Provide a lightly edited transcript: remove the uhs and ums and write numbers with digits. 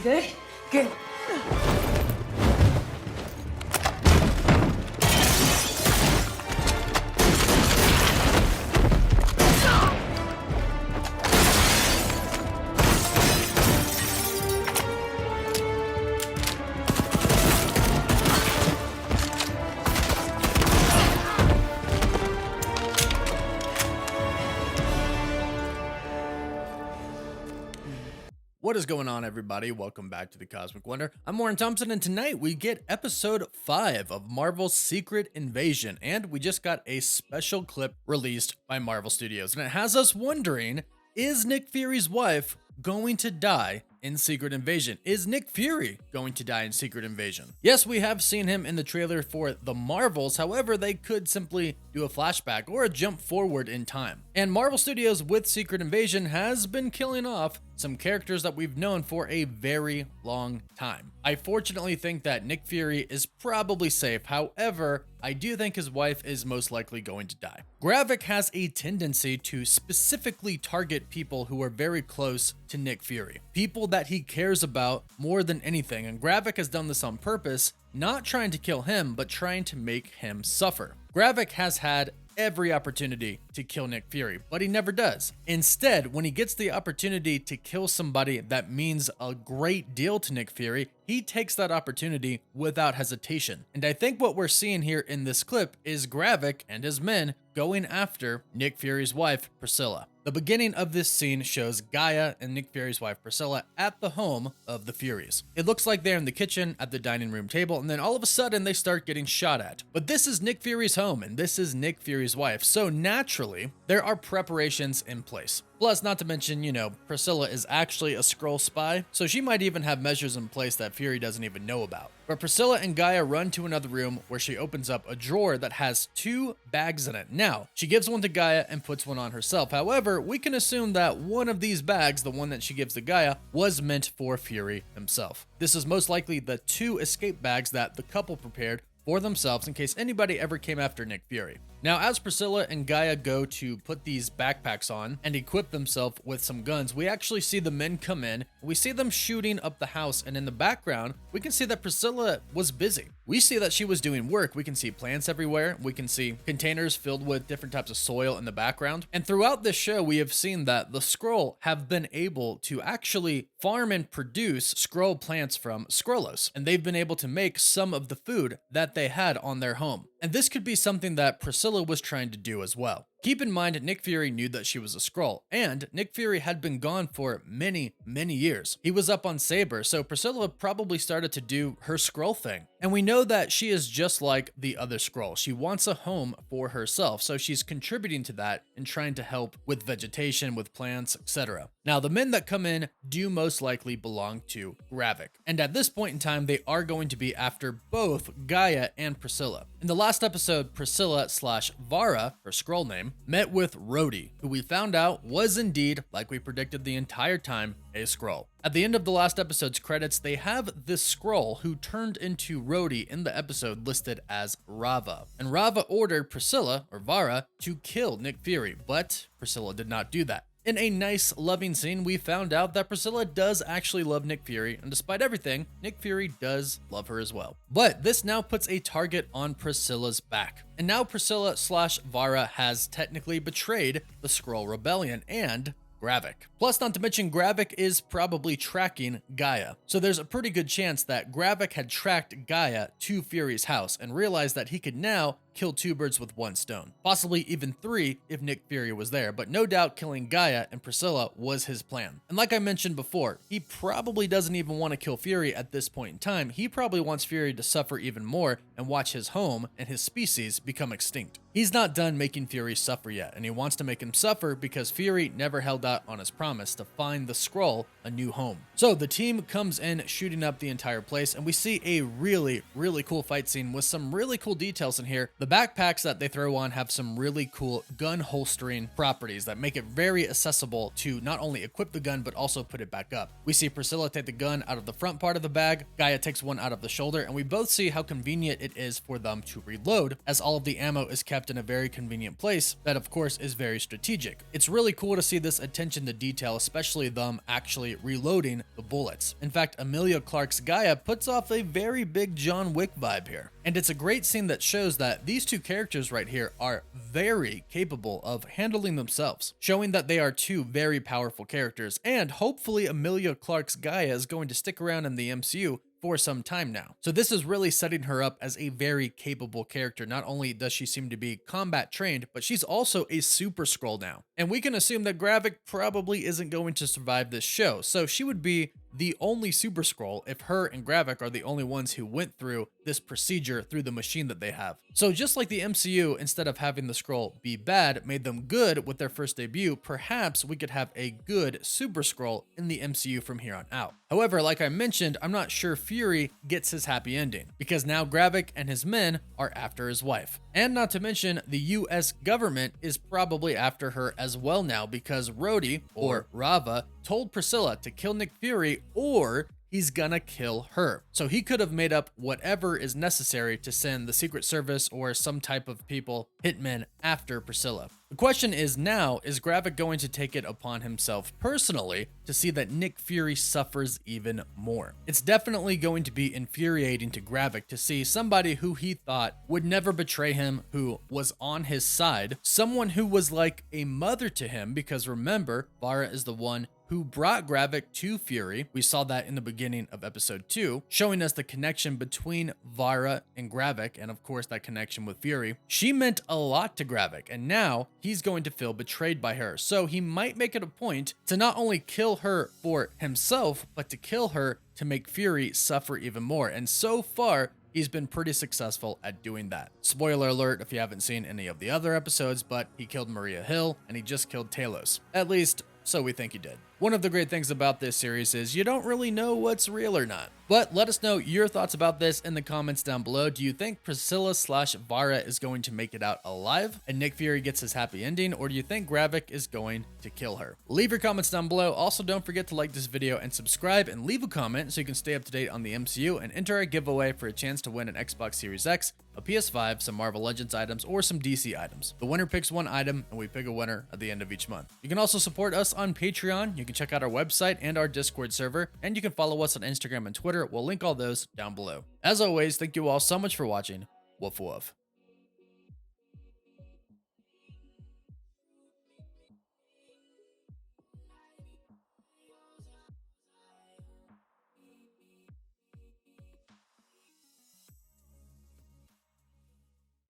good? Good. What is going on, everybody? Welcome back to the Cosmic Wonder. I'm Warren Thompson, and tonight we get episode 5 of Marvel's Secret Invasion, and we just got a special clip released by Marvel Studios, and it has us wondering, is Nick Fury's wife going to die in Secret Invasion? Is Nick Fury going to die in Secret Invasion? Yes, we have seen him in the trailer for The Marvels. However, they could simply do a flashback or a jump forward in time. And Marvel Studios with Secret Invasion has been killing off some characters that we've known for a very long time. I fortunately think that Nick Fury is probably safe. However, I do think his wife is most likely going to die. Gravik has a tendency to specifically target people who are very close to Nick Fury, people that he cares about more than anything, and Gravik has done this on purpose, not trying to kill him, but trying to make him suffer. Gravik has had every opportunity to kill Nick Fury, but he never does. Instead, when he gets the opportunity to kill somebody that means a great deal to Nick Fury, he takes that opportunity without hesitation. And I think what we're seeing here in this clip is Gravik and his men going after Nick Fury's wife, Priscilla. The beginning of this scene shows Gaia and Nick Fury's wife, Priscilla, at the home of the Furies. It looks like they're in the kitchen at the dining room table, and then all of a sudden they start getting shot at. But this is Nick Fury's home, and this is Nick Fury's wife, so naturally, there are preparations in place. Plus, not to mention, Priscilla is actually a Skrull spy, so she might even have measures in place that Fury doesn't even know about. But Priscilla and Gaia run to another room where she opens up a drawer that has 2 bags in it. Now, she gives one to Gaia and puts one on herself. However, we can assume that one of these bags, the one that she gives to Gaia, was meant for Fury himself. This is most likely the 2 escape bags that the couple prepared for themselves in case anybody ever came after Nick Fury. Now, as Priscilla and Gaia go to put these backpacks on and equip themselves with some guns, we actually see the men come in. We see them shooting up the house, and in the background, we can see that Priscilla was busy. We see that she was doing work. We can see plants everywhere. We can see containers filled with different types of soil in the background. And throughout this show, we have seen that the Skrull have been able to actually farm and produce Skrull plants from Skrullos, and they've been able to make some of the food that they had on their home. And this could be something that Priscilla was trying to do as well. Keep in mind, Nick Fury knew that she was a Skrull, and Nick Fury had been gone for many years. He was up on Saber, so Priscilla probably started to do her Skrull thing. And we know that she is just like the other Skrull. She wants a home for herself, so she's contributing to that and trying to help with vegetation, with plants, etc. Now, the men that come in do most likely belong to Gravik, and at this point in time, they are going to be after both Gaia and Priscilla. In the last episode, Priscilla/Vara, her Skrull name, met with Rhodey, who we found out was indeed, like we predicted the entire time, a Skrull. At the end of the last episode's credits, they have this Skrull who turned into Rhodey in the episode listed as Rava. And Rava ordered Priscilla, or Vara, to kill Nick Fury, but Priscilla did not do that. In a nice, loving scene, we found out that Priscilla does actually love Nick Fury, and despite everything, Nick Fury does love her as well. But this now puts a target on Priscilla's back. And now Priscilla/Vara has technically betrayed the Skrull Rebellion and Gravik. Plus, not to mention, Gravik is probably tracking Gaia. So there's a pretty good chance that Gravik had tracked Gaia to Fury's house and realized that he could now kill 2 birds with 1 stone. Possibly even 3 if Nick Fury was there, but no doubt killing Gaia and Priscilla was his plan. And like I mentioned before, he probably doesn't even want to kill Fury at this point in time. He probably wants Fury to suffer even more and watch his home and his species become extinct. He's not done making Fury suffer yet, and he wants to make him suffer because Fury never held out on his promise to find the Skrull a new home. So the team comes in shooting up the entire place, and we see a really cool fight scene with some really cool details in here. The The backpacks that they throw on have some really cool gun holstering properties that make it very accessible to not only equip the gun, but also put it back up. We see Priscilla take the gun out of the front part of the bag, Gaia takes one out of the shoulder, and we both see how convenient it is for them to reload, as all of the ammo is kept in a very convenient place that of course is very strategic. It's really cool to see this attention to detail, especially them actually reloading the bullets. In fact, Emilia Clarke's Gaia puts off a very big John Wick vibe here. And it's a great scene that shows that these two characters right here are very capable of handling themselves, showing that they are two very powerful characters, and hopefully Emilia Clarke's Gaia is going to stick around in the MCU for some time now. So this is really setting her up as a very capable character. Not only does she seem to be combat trained, but she's also a Super Skrull now. And we can assume that Gravik probably isn't going to survive this show, so she would be the only Super Skrull if her and Gravik are the only ones who went through this procedure through the machine that they have. So just like the MCU, instead of having the Skrull be bad, made them good with their first debut, perhaps we could have a good Super Skrull in the MCU from here on out. However, like I mentioned, I'm not sure Fury gets his happy ending, because now Gravik and his men are after his wife. And not to mention, the US government is probably after her as well now, because Rhodey, or Rava, told Priscilla to kill Nick Fury or he's gonna kill her. So he could have made up whatever is necessary to send the Secret Service or some type of people, hitmen, after Priscilla. The question is now, is Gravik going to take it upon himself personally to see that Nick Fury suffers even more? It's definitely going to be infuriating to Gravik to see somebody who he thought would never betray him, who was on his side, someone who was like a mother to him, because remember, Vara is the one who brought Gravik to Fury. We saw that in the beginning of episode 2, showing us the connection between Vara and Gravik, and of course that connection with Fury. She meant a lot to Gravik, and now he's going to feel betrayed by her. So he might make it a point to not only kill her for himself, but to kill her to make Fury suffer even more. And so far, he's been pretty successful at doing that. Spoiler alert if you haven't seen any of the other episodes, but he killed Maria Hill and he just killed Talos. At least, so we think he did. One of the great things about this series is you don't really know what's real or not. But let us know your thoughts about this in the comments down below. Do you think Priscilla/Vara is going to make it out alive and Nick Fury gets his happy ending, or do you think Gravik is going to kill her? Leave your comments down below. Also, don't forget to like this video and subscribe and leave a comment so you can stay up to date on the MCU and enter a giveaway for a chance to win an Xbox Series X, a PS5, some Marvel Legends items, or some DC items. The winner picks one item and we pick a winner at the end of each month. You can also support us on Patreon. You can check out our website and our Discord server, and you can follow us on Instagram and Twitter. We'll link all those down below. As always, thank you all so much for watching. Woof woof.